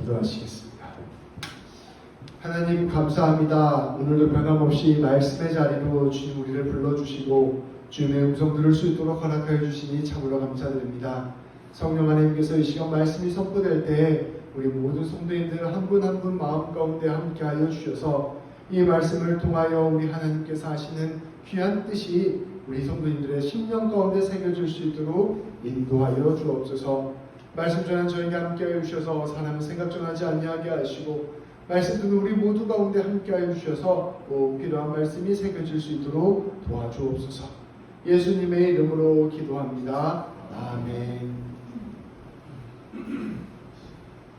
기도하시겠습니다. 하나님 감사합니다. 오늘도 변함없이 말씀의 자리로 주님 우리를 불러주시고 주님의 음성 들을 수 있도록 허락하여 주시니 참으로 감사드립니다. 성령 하나님께서 이 시간 말씀이 선포될 때에 우리 모든 성도님들 한 분 한 분 마음 가운데 함께하여 주셔서 이 말씀을 통하여 우리 하나님께서 하시는 귀한 뜻이 우리 성도님들의 심령 가운데 새겨질 수 있도록 인도하여 주옵소서. 말씀 전한 저에게 함께하여 주셔서 사람은 생각 전하지 아니하게 하시고 말씀 듣는 우리 모두 가운데 함께하여 주셔서 꼭 필요한 말씀이 새겨질 수 있도록 도와주옵소서. 예수님의 이름으로 기도합니다. 아멘.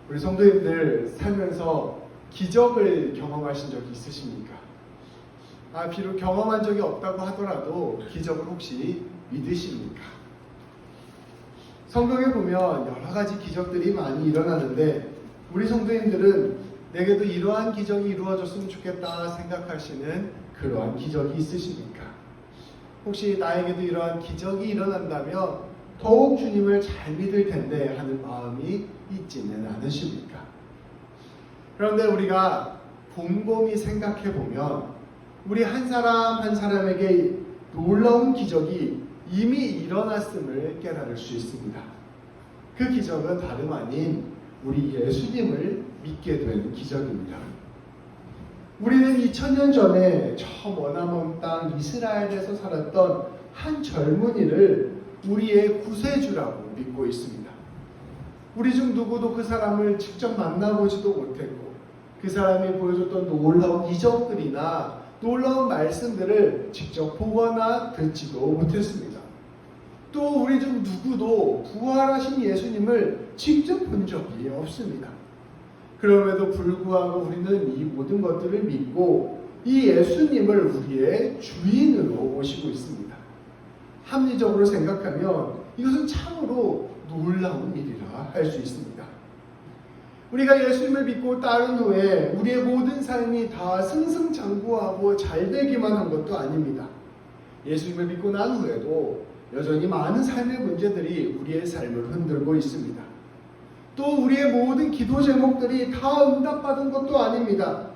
우리 성도님들 살면서 기적을 경험하신 적이 있으십니까? 비록 경험한 적이 없다고 하더라도 기적을 혹시 믿으십니까? 성경에 보면 여러 가지 기적들이 많이 일어나는데 우리 성도님들은 내게도 이러한 기적이 이루어졌으면 좋겠다 생각하시는 그러한 기적이 있으십니까? 혹시 나에게도 이러한 기적이 일어난다면 더욱 주님을 잘 믿을 텐데 하는 마음이 있지는 않으십니까? 그런데 우리가 곰곰이 생각해 보면 우리 한 사람 한 사람에게 놀라운 기적이 이미 일어났음을 깨달을 수 있습니다. 그 기적은 다름 아닌 우리 예수님을 믿게 된 기적입니다. 우리는 2000년 전에 저 머나먼 땅 이스라엘에서 살았던 한 젊은이를 우리의 구세주라고 믿고 있습니다. 우리 중 누구도 그 사람을 직접 만나보지도 못했고 그 사람이 보여줬던 놀라운 이적들이나 놀라운 말씀들을 직접 보거나 듣지도 못했습니다. 또 우리 중 누구도 부활하신 예수님을 직접 본 적이 없습니다. 그럼에도 불구하고 우리는 이 모든 것들을 믿고 이 예수님을 우리의 주인으로 모시고 있습니다. 합리적으로 생각하면 이것은 참으로 놀라운 일이라 할 수 있습니다. 우리가 예수님을 믿고 따른 후에 우리의 모든 삶이 다 승승장구하고 잘 되기만 한 것도 아닙니다. 예수님을 믿고 난 후에도 여전히 많은 삶의 문제들이 우리의 삶을 흔들고 있습니다. 또 우리의 모든 기도 제목들이 다 응답받은 것도 아닙니다.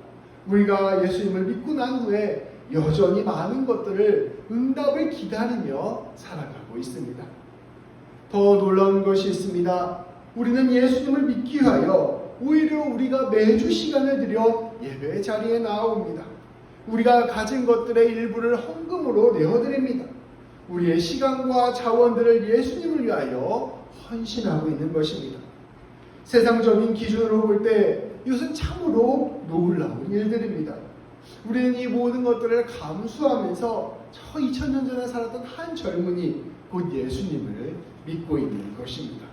우리가 예수님을 믿고 난 후에 여전히 많은 것들을 응답을 기다리며 살아가고 있습니다. 더 놀라운 것이 있습니다. 우리는 예수님을 믿기 위하여 오히려 우리가 매주 시간을 들여 예배 자리에 나옵니다. 우리가 가진 것들의 일부를 헌금으로 내어드립니다. 우리의 시간과 자원들을 예수님을 위하여 헌신하고 있는 것입니다. 세상적인 기준으로 볼 때 이것은 참으로 놀라운 일들입니다. 우리는 이 모든 것들을 감수하면서 저 2000년 전에 살았던 한 젊은이 곧 예수님을 믿고 있는 것입니다.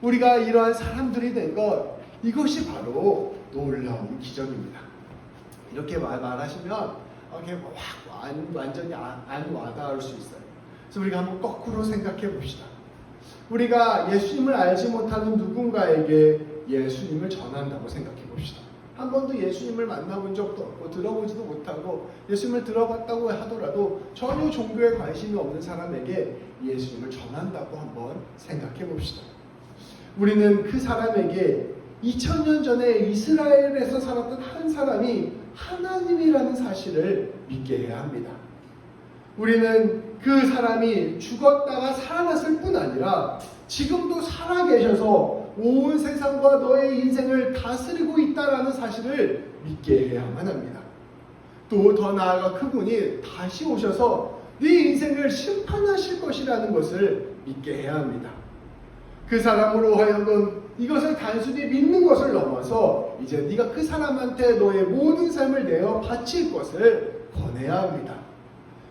우리가 이러한 사람들이 된 것, 이것이 바로 놀라운 기적입니다. 이렇게 말하시면 완전히 안 와닿을 수 있어요. 그래서 우리가 한번 거꾸로 생각해 봅시다. 우리가 예수님을 알지 못하는 누군가에게 예수님을 전한다고 생각해 봅시다. 한 번도 예수님을 만나본 적도 없고 들어보지도 못하고 예수님을 들어봤다고 하더라도 전혀 종교에 관심이 없는 사람에게 예수님을 전한다고 한번 생각해 봅시다. 우리는 그 사람에게 2000년 전에 이스라엘에서 살았던 한 사람이 하나님이라는 사실을 믿게 해야 합니다. 우리는 그 사람이 죽었다가 살아났을 뿐 아니라 지금도 살아계셔서 온 세상과 너의 인생을 다스리고 있다라는 사실을 믿게 해야만 합니다. 또 더 나아가 그분이 다시 오셔서 네 인생을 심판하실 것이라는 것을 믿게 해야 합니다. 그 사람으로 하여금 이것을 단순히 믿는 것을 넘어서 이제 네가 그 사람한테 너의 모든 삶을 내어 바칠 것을 권해야 합니다.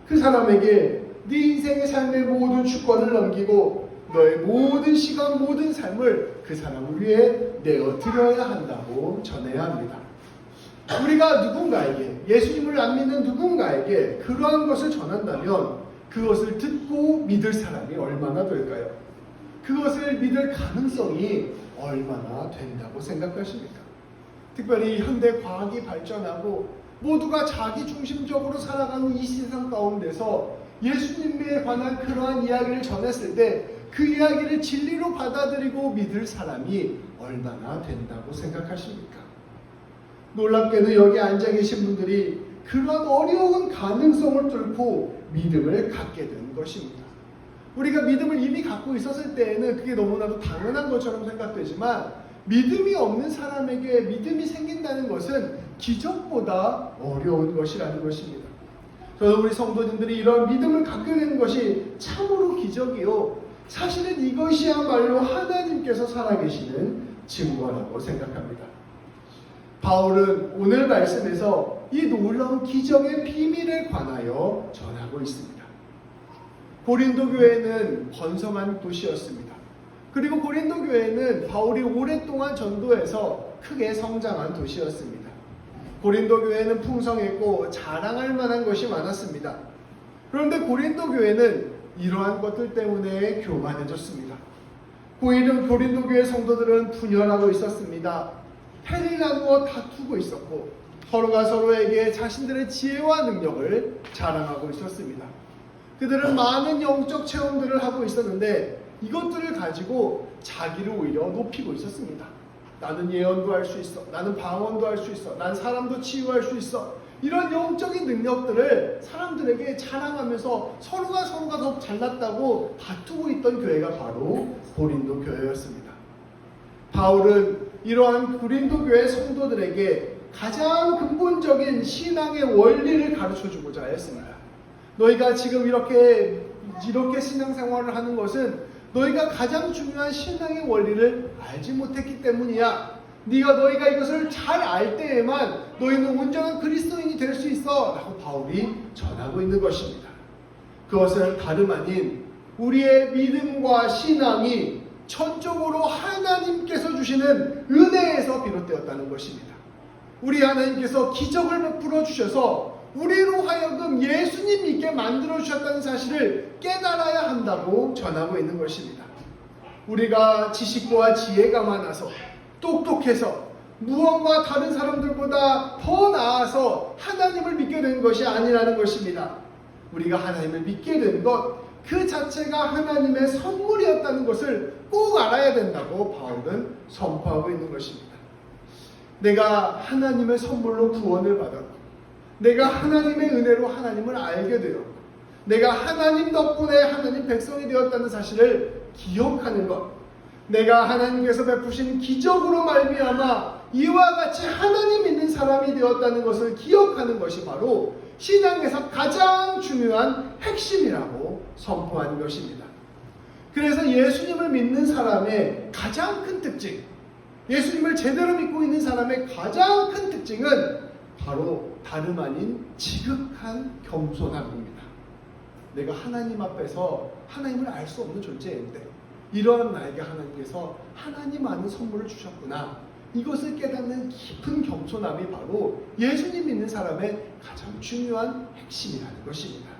그 사람에게 네 인생의 삶의 모든 주권을 넘기고 너의 모든 시간, 모든 삶을 그 사람을 위해 내어 드려야 한다고 전해야 합니다. 우리가 누군가에게, 예수님을 안 믿는 누군가에게 그러한 것을 전한다면 그것을 듣고 믿을 사람이 얼마나 될까요? 그것을 믿을 가능성이 얼마나 된다고 생각하십니까? 특별히 현대 과학이 발전하고 모두가 자기 중심적으로 살아가는 이 세상 가운데서 예수님에 관한 그러한 이야기를 전했을 때 그 이야기를 진리로 받아들이고 믿을 사람이 얼마나 된다고 생각하십니까? 놀랍게도 여기 앉아 계신 분들이 그런 어려운 가능성을 뚫고 믿음을 갖게 된 것입니다. 우리가 믿음을 이미 갖고 있었을 때에는 그게 너무나도 당연한 것처럼 생각되지만 믿음이 없는 사람에게 믿음이 생긴다는 것은 기적보다 어려운 것이라는 것입니다. 저는 우리 성도님들이 이런 믿음을 갖게 되는 것이 참으로 기적이요. 사실은 이것이야말로 하나님께서 살아계시는 증거라고 생각합니다. 바울은 오늘 말씀에서 이 놀라운 기적의 비밀에 관하여 전하고 있습니다. 고린도 교회는 번성한 도시였습니다. 그리고 고린도 교회는 바울이 오랫동안 전도해서 크게 성장한 도시였습니다. 고린도 교회는 풍성했고 자랑할 만한 것이 많았습니다. 그런데 고린도 교회는 이러한 것들 때문에 교만해졌습니다. 고린도 교회 성도들은 분열하고 있었습니다. 해를 나누어 다투고 있었고 서로가 서로에게 자신들의 지혜와 능력을 자랑하고 있었습니다. 그들은 많은 영적 체험들을 하고 있었는데 이것들을 가지고 자기를 오히려 높이고 있었습니다. 나는 예언도 할 수 있어. 나는 방언도 할 수 있어. 난 사람도 치유할 수 있어. 이런 영적인 능력들을 사람들에게 자랑하면서 서로가 더 잘났다고 다투고 있던 교회가 바로 고린도 교회였습니다. 바울은 이러한 고린도 교회 성도들에게 가장 근본적인 신앙의 원리를 가르쳐주고자 했습니다. 너희가 지금 이렇게 신앙생활을 하는 것은 너희가 가장 중요한 신앙의 원리를 알지 못했기 때문이야. 너희가 이것을 잘 알 때에만 너희는 온전한 그리스도인이 될 수 있어 라고 바울이 전하고 있는 것입니다. 그것은 다름 아닌 우리의 믿음과 신앙이 전적으로 하나님께서 주시는 은혜에서 비롯되었다는 것입니다. 우리 하나님께서 기적을 베풀어 주셔서 우리로 하여금 예수님 믿게 만들어 주셨다는 사실을 깨달아야 한다고 전하고 있는 것입니다. 우리가 지식과 지혜가 많아서 똑똑해서 무언가 다른 사람들보다 더 나아서 하나님을 믿게 된 것이 아니라는 것입니다. 우리가 하나님을 믿게 된 것 그 자체가 하나님의 선물이었다는 것을 꼭 알아야 된다고 바울은 선포하고 있는 것입니다. 내가 하나님의 선물로 구원을 받았고 내가 하나님의 은혜로 하나님을 알게 되었고 내가 하나님 덕분에 하나님 백성이 되었다는 사실을 기억하는 것, 내가 하나님께서 베푸신 기적으로 말미암아 이와 같이 하나님 믿는 사람이 되었다는 것을 기억하는 것이 바로 신앙에서 가장 중요한 핵심이라고 선포하는 것입니다. 그래서 예수님을 믿는 사람의 가장 큰 특징, 예수님을 제대로 믿고 있는 사람의 가장 큰 특징은 바로 다름 아닌 지극한 겸손함입니다. 내가 하나님 앞에서 하나님을 알 수 없는 존재인데 이러한 나에게 하나님께서 하나님 아는 선물을 주셨구나. 이것을 깨닫는 깊은 겸손함이 바로 예수님 믿는 사람의 가장 중요한 핵심이라는 것입니다.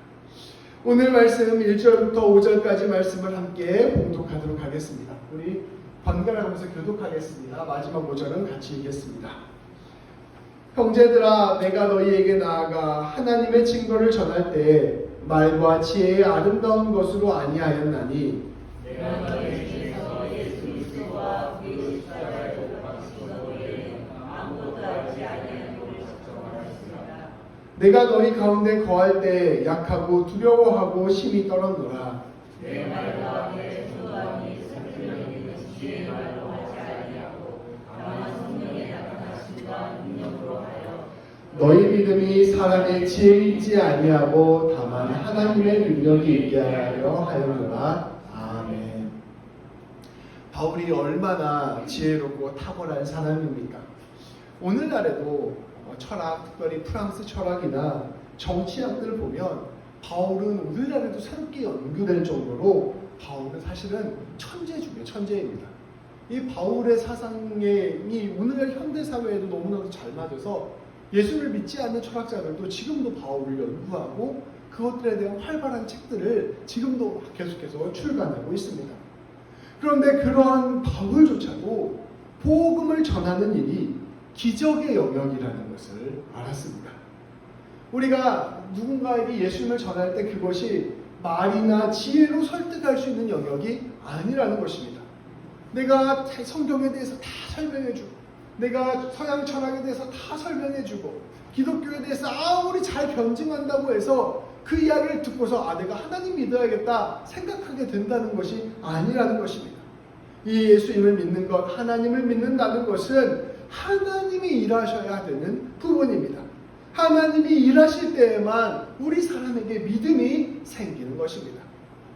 오늘 말씀 1절부터 5절까지 말씀을 함께 봉독하도록 하겠습니다. 우리 번갈아 가면서 교독하겠습니다. 마지막 5절은 같이 읽겠습니다. 형제들아, 내가 너희에게 나아가 하나님의 증거를 전할 때 말과 지혜의 아름다운 것으로 아니하였나니 내가 너희 중에서 예수 그리스도와 그의 십자가의 복음을 외에는 아무것도 알지 아니하는 것을 적정하였습니다. 내가 너희 가운데 거할 때 약하고 두려워하고 심히 떨었노라. 내 말과 내 주관이 스승을 믿는 지혜의 말로 하지 아니하고 다만 성령의 나타나심과 능력으로 하여 너희 믿음이 사람의 지혜이지 아니하고 다만 하나님의 능력이 있게 하였노라. 아멘. 바울이 얼마나 지혜롭고 탁월한 사람입니까? 오늘날에도 철학, 특별히 프랑스 철학이나 정치학들을 보면 바울은 오늘날에도 새롭게 연구될 정도로 바울은 사실은 천재 중에 천재입니다. 이 바울의 사상이 오늘날 현대사회에도 너무나도 잘 맞아서 예수를 믿지 않는 철학자들도 지금도 바울을 연구하고 그것들에 대한 활발한 책들을 지금도 계속해서 출간하고 있습니다. 그런데 그러한 바울조차도 복음을 전하는 일이 기적의 영역이라는 것을 알았습니다. 우리가 누군가에게 예수님을 전할 때 그것이 말이나 지혜로 설득할 수 있는 영역이 아니라는 것입니다. 내가 성경에 대해서 다 설명해주고, 내가 서양 철학에 대해서 다 설명해주고, 기독교에 대해서 아무리 잘 변증한다고 해서 그 이야기를 듣고서 내가 하나님 믿어야겠다 생각하게 된다는 것이 아니라는 것입니다. 이 예수님을 믿는 것, 하나님을 믿는다는 것은 하나님이 일하셔야 되는 부분입니다. 하나님이 일하실 때에만 우리 사람에게 믿음이 생기는 것입니다.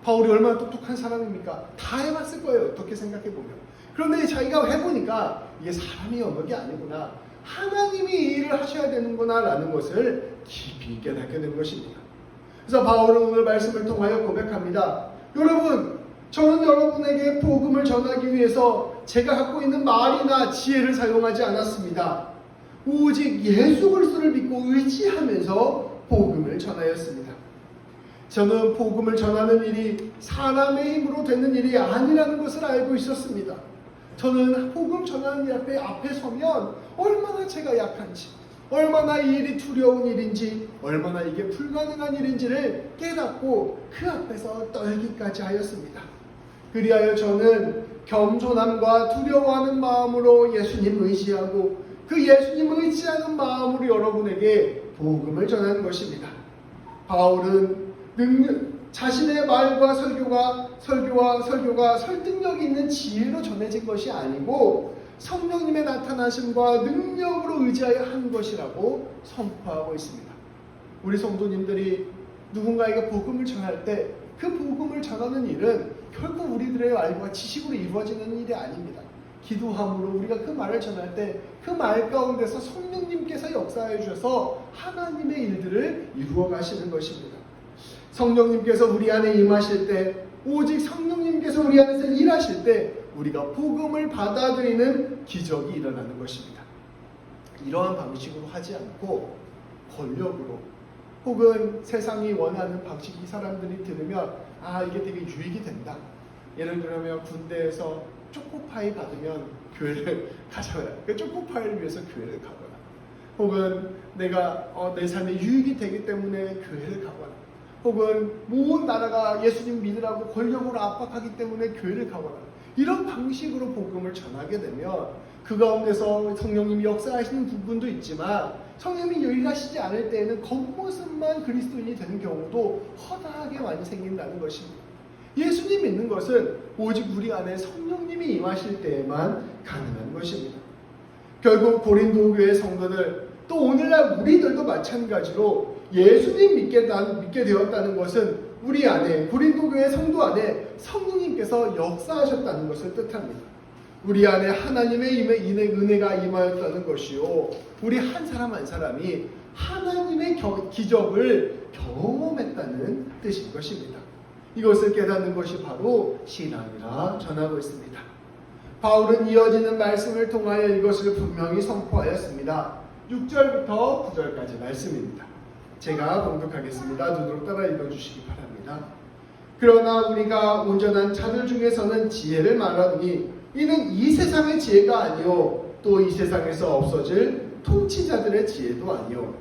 바울이 얼마나 똑똑한 사람입니까? 다 해봤을 거예요. 어떻게 생각해보면. 그런데 자기가 해보니까 이게 사람의 영역이 아니구나, 하나님이 이 일을 하셔야 되는구나 라는 것을 깊이 깨닫게 된 것입니다. 그래서 바울은 오늘 말씀을 통하여 고백합니다. 여러분, 저는 여러분에게 복음을 전하기 위해서 제가 갖고 있는 말이나 지혜를 사용하지 않았습니다. 오직 예수 그리스도를 믿고 의지하면서 복음을 전하였습니다. 저는 복음을 전하는 일이 사람의 힘으로 되는 일이 아니라는 것을 알고 있었습니다. 저는 복음 전하는 일 앞에 서면 얼마나 제가 약한지, 얼마나 이 일이 두려운 일인지, 얼마나 이게 불가능한 일인지를 깨닫고 그 앞에서 떨기까지 하였습니다. 그리하여 저는 겸손함과 두려워하는 마음으로 예수님 의지하고 그 예수님 의지하는 마음으로 여러분에게 복음을 전하는 것입니다. 바울은 자신의 말과 설교가 설득력 있는 지혜로 전해진 것이 아니고 성령님의 나타나심과 능력으로 의지하여 한 것이라고 선포하고 있습니다. 우리 성도님들이 누군가에게 복음을 전할 때 그 복음을 전하는 일은 결코 우리들의 말과 지식으로 이루어지는 일이 아닙니다. 기도함으로 우리가 그 말을 전할 때 그 말 가운데서 성령님께서 역사해 주셔서 하나님의 일들을 이루어 가시는 것입니다. 성령님께서 우리 안에 임하실 때, 오직 성령님께서 우리 안에서 일하실 때 우리가 복음을 받아들이는 기적이 일어나는 것입니다. 이러한 방식으로 하지 않고 권력으로, 혹은 세상이 원하는 방식, 이 사람들이 들으면 이게 되게 유익이 된다. 예를 들면 군대에서 초코파이 받으면 교회를 가잖아요. 그 초코파이를 위해서 교회를 가거나, 혹은 내가 내 삶에 유익이 되기 때문에 교회를 가거나, 혹은 모든 나라가 예수님 믿으라고 권력으로 압박하기 때문에 교회를 가거나, 이런 방식으로 복음을 전하게 되면 그 가운데서 성령님이 역사하시는 부분도 있지만 성령님이 일하시지 않을 때에는 겉모습만 그리스도인이 되는 경우도 허다하게 많이 생긴다는 것입니다. 예수님 믿는 것은 오직 우리 안에 성령님이 임하실 때에만 가능한 것입니다. 결국 고린도 교회 성도들, 또 오늘날 우리들도 마찬가지로 예수님 믿게 되었다는 것은 우리 안에, 고린도 교회 성도 안에 성령님께서 역사하셨다는 것을 뜻합니다. 우리 안에 하나님의 은혜가 임하였다는 것이요, 우리 한 사람 한 사람이 하나님의 기적을 경험했다는 뜻인 것입니다. 이것을 깨닫는 것이 바로 신앙이라 전하고 있습니다. 바울은 이어지는 말씀을 통하여 이것을 분명히 선포하였습니다. 6절부터 9절까지 말씀입니다. 제가 봉독하겠습니다. 눈으로 따라 읽어주시기 바랍니다. 그러나 우리가 온전한 자들 중에서는 지혜를 말하노니 이는 이 세상의 지혜가 아니요 또 이 세상에서 없어질 통치자들의 지혜도 아니요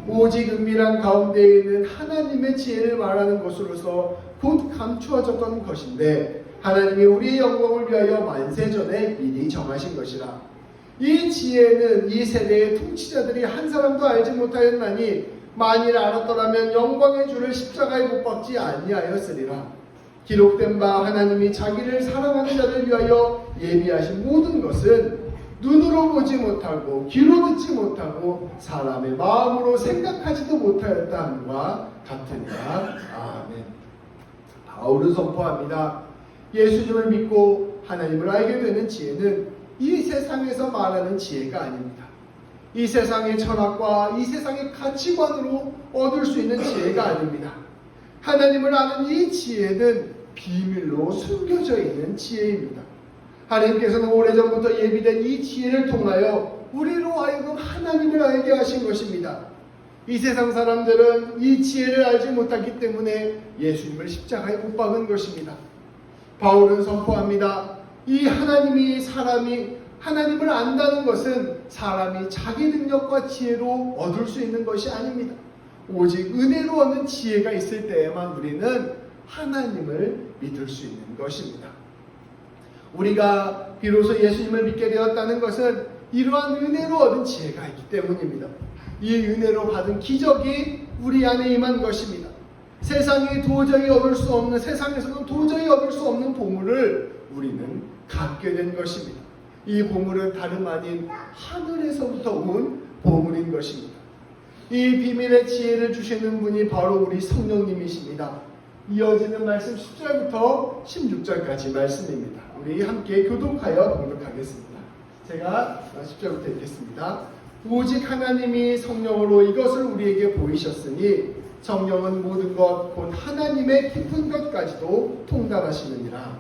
오직 은밀한 가운데에 있는 하나님의 지혜를 말하는 것으로서 곧 감추어졌던 것인데 하나님이 우리의 영광을 위하여 만세전에 미리 정하신 것이라. 이 지혜는 이 세대의 통치자들이 한 사람도 알지 못하였나니 만일 알았더라면 영광의 주를 십자가에 못 박지 아니하였으리라. 기록된 바 하나님이 자기를 사랑하는 자를 위하여 예비하신 모든 것은 눈으로 보지 못하고 귀로 듣지 못하고 사람의 마음으로 생각하지도 못하였다 함과 같으니라. 아멘. 바울은 선포합니다. 예수님을 믿고 하나님을 알게 되는 지혜는 이 세상에서 말하는 지혜가 아닙니다. 이 세상의 철학과 이 세상의 가치관으로 얻을 수 있는 지혜가 아닙니다. 하나님을 아는 이 지혜는 비밀로 숨겨져 있는 지혜입니다. 하나님께서는 오래전부터 예비된 이 지혜를 통하여 우리로 하여금 하나님을 알게 하신 것입니다. 이 세상 사람들은 이 지혜를 알지 못하기 때문에 예수님을 십자가에 못 박은 것입니다. 바울은 선포합니다. 이 사람이 하나님을 안다는 것은 사람이 자기 능력과 지혜로 얻을 수 있는 것이 아닙니다. 오직 은혜로 얻는 지혜가 있을 때에만 우리는 하나님을 믿을 수 있는 것입니다. 우리가 비로소 예수님을 믿게 되었다는 것은 이러한 은혜로 얻은 지혜가 있기 때문입니다. 이 은혜로 받은 기적이 우리 안에 임한 것입니다. 세상에서는 도저히 얻을 수 없는 보물을 우리는 갖게 된 것입니다. 이 보물은 다름 아닌 하늘에서부터 온 보물인 것입니다. 이 비밀의 지혜를 주시는 분이 바로 우리 성령님이십니다. 이어지는 말씀 10절부터 16절까지 말씀입니다. 우리 함께 교독하여 공독하겠습니다. 제가 10절부터 읽겠습니다. 오직 하나님이 성령으로 이것을 우리에게 보이셨으니 성령은 모든 것 곧 하나님의 깊은 것까지도 통달하시느니라.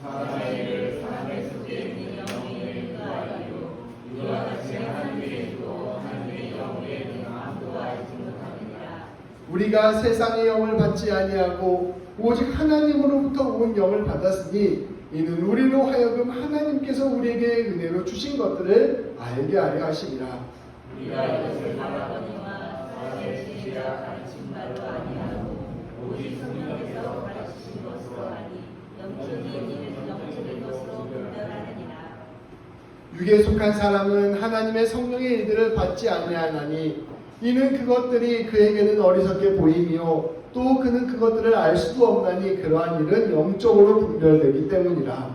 마귀를 사람의 속에 있는 영의 인도하리요 이와 같이 하나님의 주고 하나님의 영의 아무도 알지 못하느니라. 우리가 세상의 영을 받지 아니하고 오직 하나님으로부터 온 영을 받았으니 이는 우리로 하여금 하나님께서 우리에게 은혜로 주신 것들을 알게 하려 하심이라. 우리가 이것을 바라거니와 사실 지시라 가르친 바로 아니하고 오직 성령께서 가르치신 것으로 하니 영적인 것으로 분별하느니라. 육에 속한 사람은 하나님의 성령의 일들을 받지 아니하나니 이는 그것들이 그에게는 어리석게 보이며 또 그는 그것들을 알 수도 없나니 그러한 일은 영적으로 분별되기 때문이라.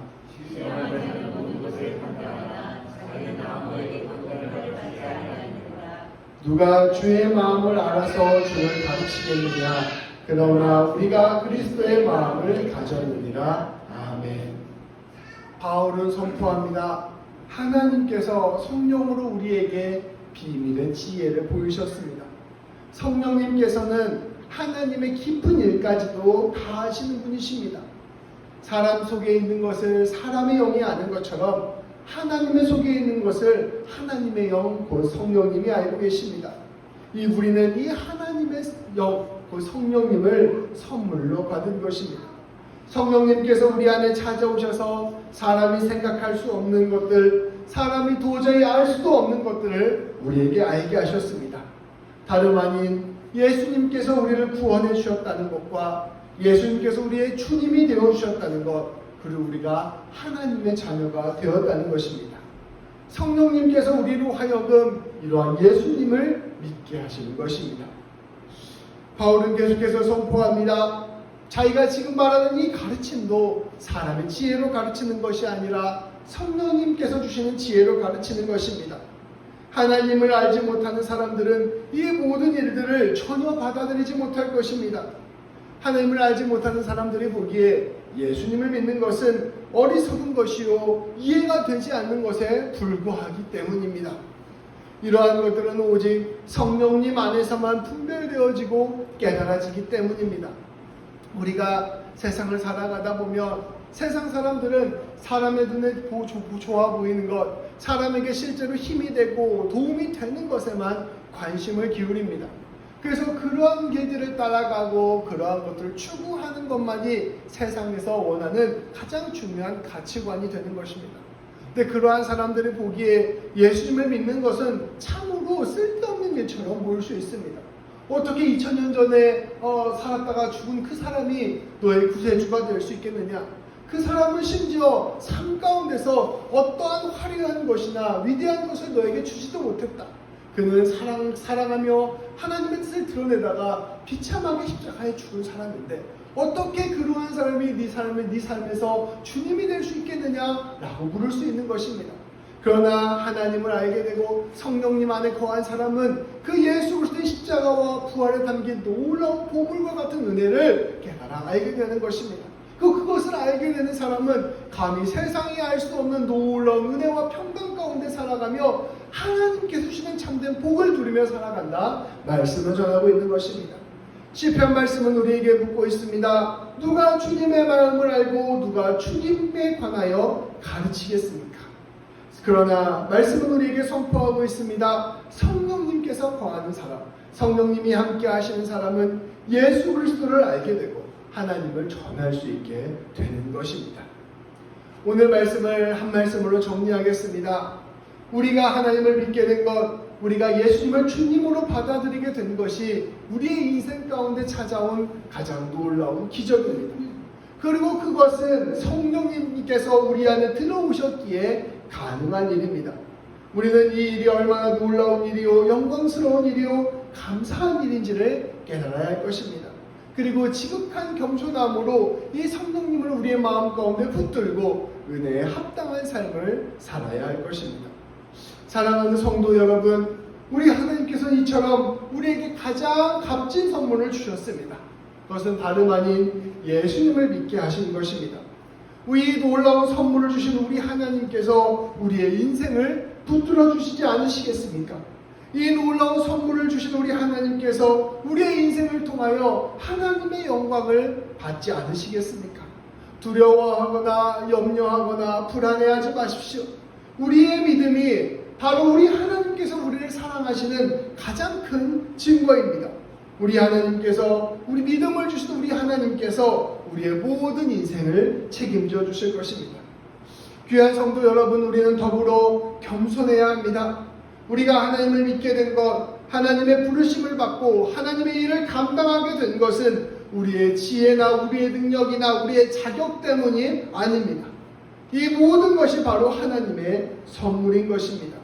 시험하는 모든 것을 판단하나 자기는 아무에게 분별을 받지 아니하느니라. 누가 주의 마음을 알아서 주를 가르치겠느냐. 그러나 우리가 그리스도의 마음을 가졌느니라. 아멘. 바울은 선포합니다. 하나님께서 성령으로 우리에게 비밀의 지혜를 보이셨습니다. 성령님께서는 하나님의 깊은 일까지도 다 아시는 분이십니다. 사람 속에 있는 것을 사람의 영이 아는 것처럼 하나님의 속에 있는 것을 하나님의 영, 곧 성령님이 알고 계십니다. 우리는 이 하나님의 영, 곧 성령님을 선물로 받은 것입니다. 성령님께서 우리 안에 찾아오셔서 사람이 생각할 수 없는 것들, 사람이 도저히 알 수도 없는 것들을 우리에게 알게 하셨습니다. 다름 아닌 예수님께서 우리를 구원해 주셨다는 것과 예수님께서 우리의 주님이 되어 주셨다는 것, 그리고 우리가 하나님의 자녀가 되었다는 것입니다. 성령님께서 우리로 하여금 이러한 예수님을 믿게 하시는 것입니다. 바울은 계속해서 선포합니다. 자기가 지금 말하는 이 가르침도 사람의 지혜로 가르치는 것이 아니라 성령님께서 주시는 지혜로 가르치는 것입니다. 하나님을 알지 못하는 사람들은 이 모든 일들을 전혀 받아들이지 못할 것입니다. 하나님을 알지 못하는 사람들이 보기에 예수님을 믿는 것은 어리석은 것이요 이해가 되지 않는 것에 불과하기 때문입니다. 이러한 것들은 오직 성령님 안에서만 분별되어지고 깨달아지기 때문입니다. 우리가 세상을 살아가다 보면 세상 사람들은 사람의 눈에 좋아 보이는 것, 사람에게 실제로 힘이 되고 도움이 되는 것에만 관심을 기울입니다. 그래서 그러한 길들을 따라가고 그러한 것들을 추구하는 것만이 세상에서 원하는 가장 중요한 가치관이 되는 것입니다. 근데 그러한 사람들이 보기에 예수님을 믿는 것은 참으로 쓸데없는 일처럼 보일 수 있습니다. 어떻게 2000년 전에 살았다가 죽은 그 사람이 너의 구세주가 될 수 있겠느냐? 그 사람은 심지어 삶 가운데서 어떠한 화려한 것이나 위대한 것을 너에게 주지도 못했다. 그는 사랑하며 하나님의 뜻을 드러내다가 비참하게 십자가에 죽은 사람인데 어떻게 그러한 사람이 네 삶에서 주님이 될 수 있겠느냐라고 물을 수 있는 것입니다. 그러나 하나님을 알게 되고 성령님 안에 거한 사람은 그 예수 그리스도의 십자가와 부활에 담긴 놀라운 보물과 같은 은혜를 깨달아 알게 되는 것입니다. 그것을 알게 되는 사람은 감히 세상이 알 수 없는 놀라운 은혜와 평강 가운데 살아가며 하나님께서 주시는 참된 복을 누리며 살아간다 말씀을 전하고 있는 것입니다. 시편 말씀은 우리에게 묻고 있습니다. 누가 주님의 마음을 알고 누가 주님에 관하여 가르치겠습니까? 그러나 말씀은 우리에게 선포하고 있습니다. 성령님께서 거하는 사람, 성령님이 함께 하시는 사람은 예수 그리스도를 알게 되고 하나님을 전할 수 있게 되는 것입니다. 오늘 말씀을 한 말씀으로 정리하겠습니다. 우리가 하나님을 믿게 된 것, 우리가 예수님을 주님으로 받아들이게 된 것이 우리의 인생 가운데 찾아온 가장 놀라운 기적입니다. 그리고 그것은 성령님께서 우리 안에 들어오셨기에 가능한 일입니다. 우리는 이 일이 얼마나 놀라운 일이요, 영광스러운 일이요, 감사한 일인지를 깨달아야 할 것입니다. 그리고 지극한 겸손함으로 이 성령님을 우리의 마음 가운데 붙들고 은혜에 합당한 삶을 살아야 할 것입니다. 사랑하는 성도 여러분, 우리 하나님께서 이처럼 우리에게 가장 값진 선물을 주셨습니다. 그것은 다름 아닌 예수님을 믿게 하신 것입니다. 이 놀라운 선물을 주신 우리 하나님께서 우리의 인생을 붙들어 주시지 않으시겠습니까? 이 놀라운 선물을 주신 우리 하나님께서 우리의 인생을 통하여 하나님의 영광을 받지 않으시겠습니까? 두려워하거나 염려하거나 불안해하지 마십시오. 우리의 믿음이 바로 우리 하나님께서 우리를 사랑하시는 가장 큰 증거입니다. 우리 하나님께서, 우리 믿음을 주신 우리 하나님께서 우리의 모든 인생을 책임져 주실 것입니다. 귀한 성도 여러분, 우리는 더불어 겸손해야 합니다. 우리가 하나님을 믿게 된 것, 하나님의 부르심을 받고 하나님의 일을 감당하게 된 것은 우리의 지혜나 우리의 능력이나 우리의 자격 때문이 아닙니다. 이 모든 것이 바로 하나님의 선물인 것입니다.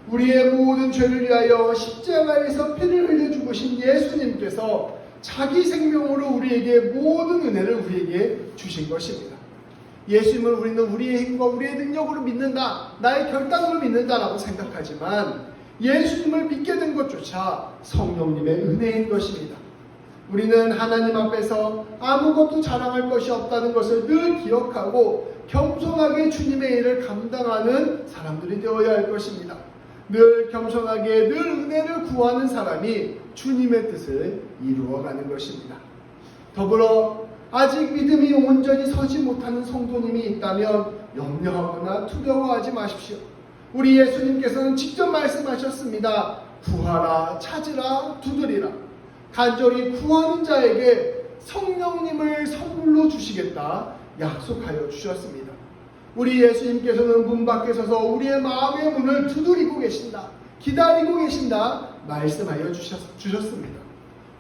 우리의 모든 죄를 위하여 십자가에서 피를 흘려 죽으신 예수님께서 자기 생명으로 우리에게 모든 은혜를 우리에게 주신 것입니다. 예수님을 우리는 우리의 힘과 우리의 능력으로 믿는다, 나의 결단으로 믿는다라고 생각하지만 예수님을 믿게 된 것조차 성령님의 은혜인 것입니다. 우리는 하나님 앞에서 아무것도 자랑할 것이 없다는 것을 늘 기억하고 겸손하게 주님의 일을 감당하는 사람들이 되어야 할 것입니다. 늘 겸손하게 늘 은혜를 구하는 사람이 주님의 뜻을 이루어가는 것입니다. 더불어 아직 믿음이 온전히 서지 못하는 성도님이 있다면 염려하거나 두려워하지 마십시오. 우리 예수님께서는 직접 말씀하셨습니다. 구하라, 찾으라, 두드리라. 간절히 구하는 자에게 성령님을 선물로 주시겠다 약속하여 주셨습니다. 우리 예수님께서는 문 밖에 서서 우리의 마음의 문을 두드리고 계신다, 기다리고 계신다 말씀하여 주셨습니다.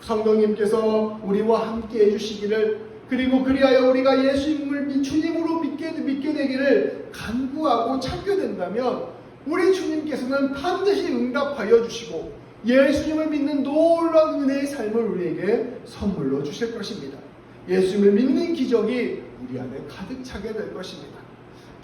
성령님께서 우리와 함께 해주시기를, 그리고 그리하여 우리가 예수님을 주님으로 믿게 되기를 간구하고 찾게 된다면 우리 주님께서는 반드시 응답하여 주시고 예수님을 믿는 놀라운 은혜의 삶을 우리에게 선물로 주실 것입니다. 예수님을 믿는 기적이 우리 안에 가득 차게 될 것입니다.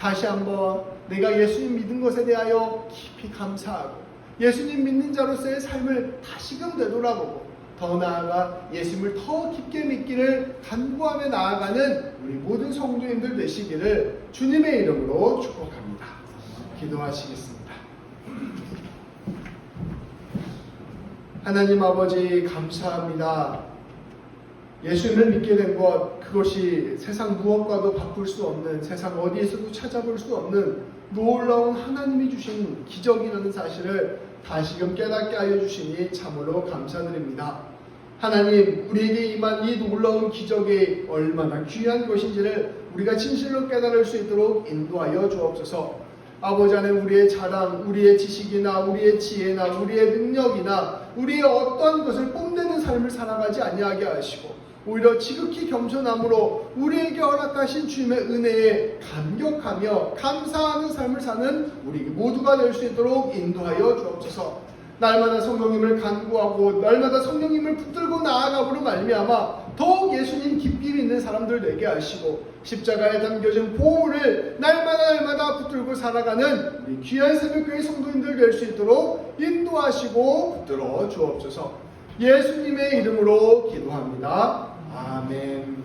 다시 한번 내가 예수님 믿은 것에 대하여 깊이 감사하고 예수님 믿는 자로서의 삶을 다시금 되돌아보고 더 나아가 예수님을 더 깊게 믿기를 간구하며 나아가는 우리 모든 성도님들 되시기를 주님의 이름으로 축복합니다. 기도하시겠습니다. 하나님 아버지, 감사합니다. 예수님을 믿게 된 것, 그것이 세상 무엇과도 바꿀 수 없는, 세상 어디에서도 찾아볼 수 없는 놀라운 하나님이 주신 기적이라는 사실을 다시금 깨닫게 하여 주시니 참으로 감사드립니다. 하나님, 우리에게 임한 이 놀라운 기적이 얼마나 귀한 것인지를 우리가 진실로 깨달을 수 있도록 인도하여 주옵소서. 아버지 하나님, 우리의 자랑, 우리의 지식이나 우리의 지혜나 우리의 능력이나 우리의 어떠한 것을 뽐내는 삶을 살아가지 아니하게 하시고 오히려 지극히 겸손함으로 우리에게 허락하신 주님의 은혜에 감격하며 감사하는 삶을 사는 우리 모두가 될 수 있도록 인도하여 주옵소서. 날마다 성령님을 간구하고 날마다 성령님을 붙들고 나아감으로 말미암아 더욱 예수님 깊이 믿는 사람들 되게 하시고 십자가에 담겨진 보물을 날마다 붙들고 살아가는 우리 귀한 새벽교회 성도님들 될 수 있도록 인도하시고 붙들어 주옵소서. 예수님의 이름으로 기도합니다. 아멘.